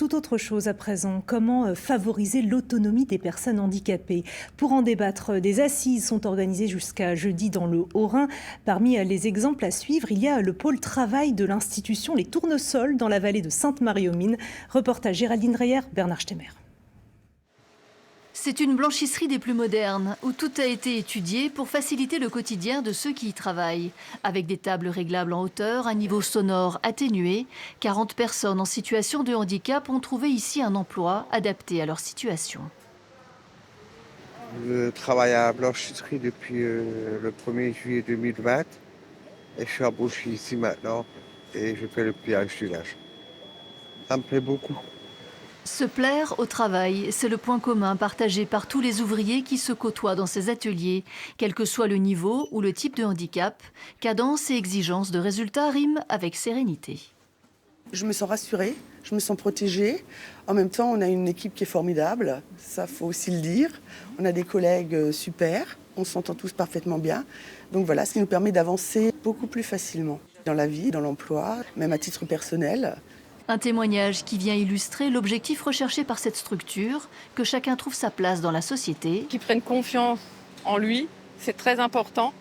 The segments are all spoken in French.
tout autre chose à présent. Comment favoriser l'autonomie des personnes handicapées? Pour en débattre, des assises sont organisées jusqu'à jeudi dans le Haut-Rhin. Parmi les exemples à suivre, il y a le pôle travail de l'institution Les Tournesols dans la vallée de Sainte-Marie-aux-Mines. Reportage Géraldine Dreyer, Bernard Stemmer. C'est une blanchisserie des plus modernes, où tout a été étudié pour faciliter le quotidien de ceux qui y travaillent. Avec des tables réglables en hauteur, un niveau sonore atténué, 40 personnes en situation de handicap ont trouvé ici un emploi adapté à leur situation. Je travaille à la blanchisserie depuis le 1er juillet 2020 et je suis embauché ici maintenant et je fais le pliage du linge. Ça me plaît beaucoup. Se plaire au travail, c'est le point commun partagé par tous les ouvriers qui se côtoient dans ces ateliers, quel que soit le niveau ou le type de handicap. Cadence et exigence de résultats riment avec sérénité. Je me sens rassurée, je me sens protégée. En même temps, on a une équipe qui est formidable, ça faut aussi le dire. On a des collègues super, on s'entend tous parfaitement bien. Donc voilà, ce qui nous permet d'avancer beaucoup plus facilement dans la vie, dans l'emploi, même à titre personnel. Un témoignage qui vient illustrer l'objectif recherché par cette structure, que chacun trouve sa place dans la société. Qu'il prenne confiance en lui, c'est très important.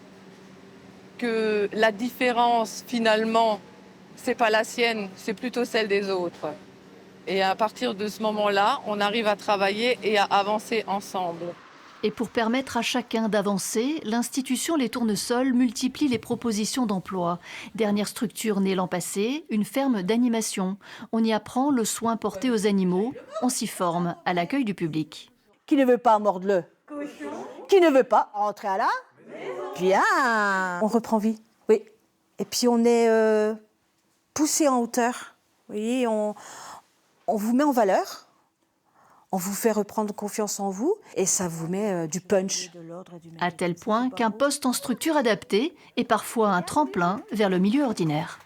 Que la différence, finalement, c'est pas la sienne, c'est plutôt celle des autres. Et à partir de ce moment-là, on arrive à travailler et à avancer ensemble. Et pour permettre à chacun d'avancer, l'institution Les Tournesols multiplie les propositions d'emploi. Dernière structure née l'an passé, une ferme d'animation. On y apprend le soin porté aux animaux, on s'y forme à l'accueil du public. Qui ne veut pas mordre le Qui ne veut pas rentrer à la Bien. On reprend vie, oui. Et puis on est poussé en hauteur. Vous voyez, on vous met en valeur. On vous fait reprendre confiance en vous et ça vous met du punch. À tel point qu'un poste en structure adaptée est parfois un tremplin vers le milieu ordinaire.